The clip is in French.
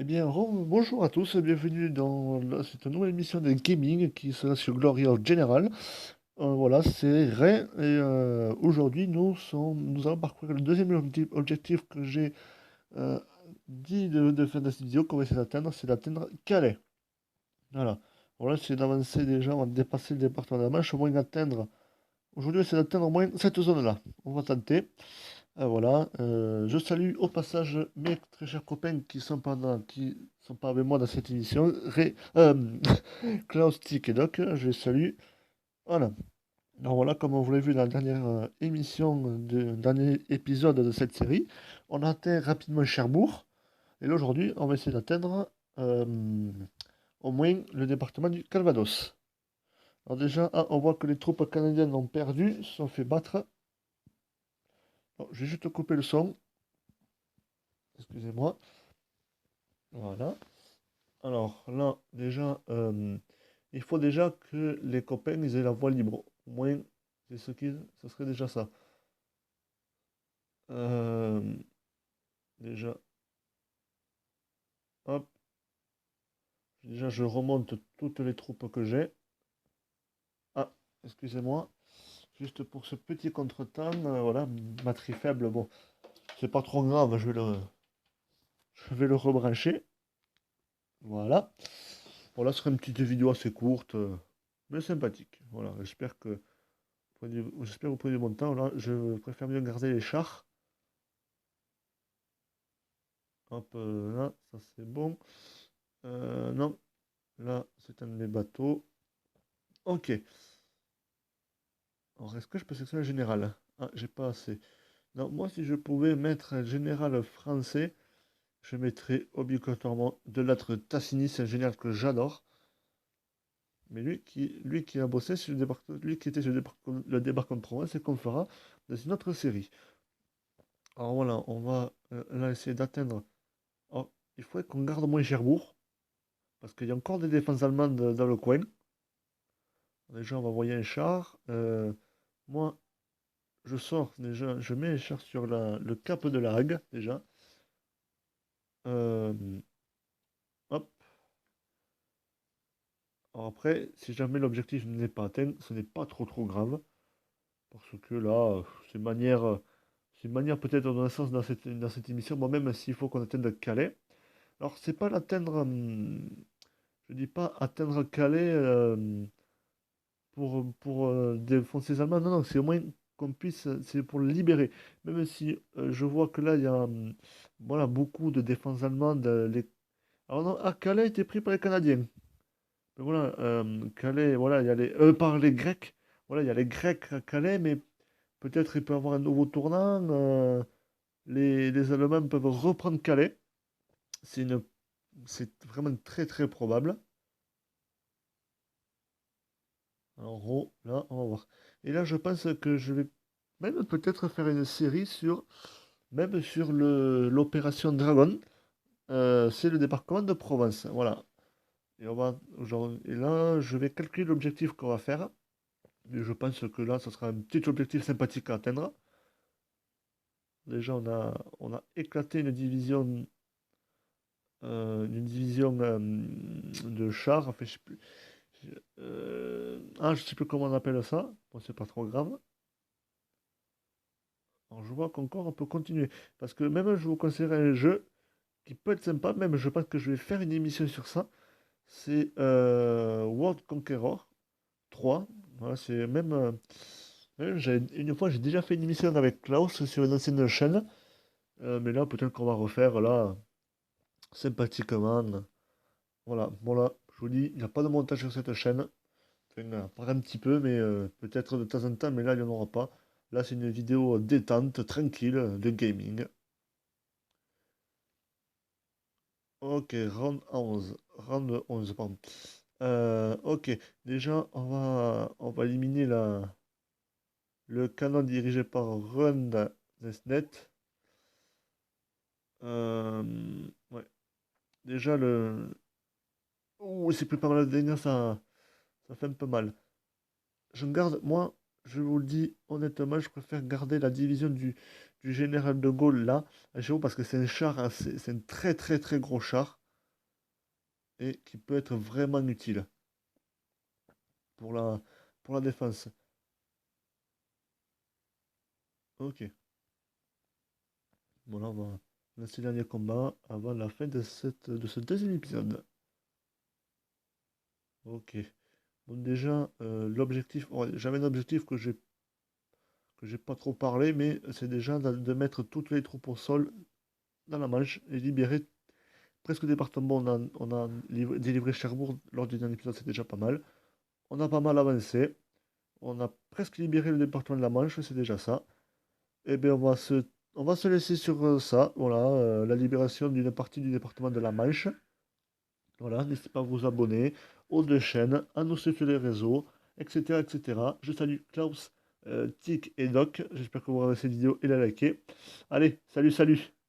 Eh bien, bonjour à tous, bienvenue dans cette nouvelle émission de gaming qui sera sur Glory of General. Voilà, c'est Ray et aujourd'hui nous allons parcourir le deuxième objectif que j'ai euh, dit de faire dans cette vidéo qu'on va essayer d'atteindre, c'est d'atteindre Calais. Voilà, voilà, c'est d'avancer déjà, on va dépasser le département de la Manche, au moins atteindre. Aujourd'hui, c'est d'atteindre au moins cette zone-là. On va tenter. Voilà, je salue au passage mes très chers copains qui sont pas avec moi dans cette émission. Klaus, Tic et Doc, je les salue. Voilà. Alors voilà, comme vous l'avez vu dans la dernière dernier épisode de cette série, on a atteint rapidement Cherbourg. Et là aujourd'hui, on va essayer d'atteindre au moins le département du Calvados. Alors déjà, on voit que les troupes canadiennes ont perdu, se sont fait battre. Bon, je vais juste couper le son, excusez-moi. Voilà. Alors là, déjà, il faut déjà que les copains ils aient la voie libre. Au moins, ce serait déjà ça. Euh, déjà, hop, déjà je remonte toutes les troupes que j'ai. Ah, excusez-moi, juste pour ce petit contretemps, voilà, batterie faible, bon, c'est pas trop grave, je vais le rebrancher. Voilà. Voilà, ce serait une petite vidéo assez courte, mais sympathique. Voilà, j'espère que vous prenez mon temps. Là, je préfère bien garder les chars. Hop, là, ça c'est bon. Non, là, c'est un de mes bateaux. Ok. Alors, est-ce que je peux sélectionner le général? Ah, j'ai pas assez. Non, moi, si je pouvais mettre un général français, je mettrais obligatoirement de l'âtre Tassigny. C'est un général que j'adore. Mais lui qui a bossé sur lui qui était sur le débarquement de Provence, c'est qu'on fera dans une autre série. Alors voilà, on va là essayer d'atteindre. Alors, il faudrait qu'on garde moins Cherbourg, parce qu'il y a encore des défenses allemandes dans le coin. Déjà, on va envoyer un char. Moi, je sors déjà, je mets les chars sur le cap de la Hague, déjà. Euh, hop. Alors après, si jamais l'objectif n'est pas atteint, ce n'est pas trop grave. Parce que là, c'est une manière peut-être de donner un sens dans cette émission. Bon, même s'il faut qu'on atteigne Calais. Alors, c'est pas l'atteindre, je dis pas atteindre Calais pour défoncer les Allemands. Non, non, c'est au moins qu'on puisse, c'est pour le libérer. Même si je vois que là, il y a voilà, beaucoup de défense allemande. Alors non, ah, Calais a été pris par les Canadiens. Mais voilà, Calais, voilà, il y a par les Grecs. Voilà, il y a les Grecs à Calais, mais peut-être il peut y avoir un nouveau tournant. Les Allemands peuvent reprendre Calais. C'est une, c'est vraiment très probable. En gros, là, on va voir. Et là, je pense que je vais même peut-être faire une série même sur l'opération Dragon. C'est le débarquement de Provence. Voilà. Et là, je vais calculer l'objectif qu'on va faire. Et je pense que là, ce sera un petit objectif sympathique à atteindre. Déjà, on a éclaté une division de chars. Enfin, je sais plus. Je sais plus comment on appelle ça. Bon, c'est pas trop grave. Alors, je vois qu'encore on peut continuer. Parce que même, je vous conseillerais un jeu qui peut être sympa. Même, je pense que je vais faire une émission sur ça. C'est World Conqueror 3. Voilà, c'est même. Une fois, j'ai déjà fait une émission avec Klaus sur une ancienne chaîne. Mais là, peut-être qu'on va refaire là, sympathiquement. Voilà, bon là, je vous dis, il n'y a pas de montage sur cette chaîne. Enfin, par un petit peu, mais peut-être de temps en temps, mais là, il n'y en aura pas. Là, c'est une vidéo détente, tranquille, de gaming. Ok, round 11, pardon. Ok, déjà, on va éliminer le canon dirigé par Ron Nesnet. Ouais, déjà, ouh, c'est plus pas mal la dernière, ça fait un peu mal. Je garde, moi, je vous le dis honnêtement, je préfère garder la division du général de Gaulle là, à Géo, parce que c'est un char, hein, c'est un très gros char. et qui peut être vraiment utile pour la défense. Ok. Bon, là, on va lancer le dernier combat avant la fin de ce deuxième épisode. Ok. Bon, déjà, l'objectif, ouais, j'avais un objectif que j'ai pas trop parlé, mais c'est déjà de mettre toutes les troupes au sol dans la Manche et libérer presque le département. On a délivré Cherbourg lors du dernier épisode, c'est déjà pas mal. On a pas mal avancé. On a presque libéré le département de la Manche, c'est déjà ça. Eh bien, on va se laisser sur ça. Voilà, la libération d'une partie du département de la Manche. Voilà, n'hésitez pas à vous abonner aux deux chaînes, à nous suivre sur les réseaux, etc., etc. Je salue Klaus, Tic et Doc. J'espère que vous aurez cette vidéo et la liker. Allez, salut, salut!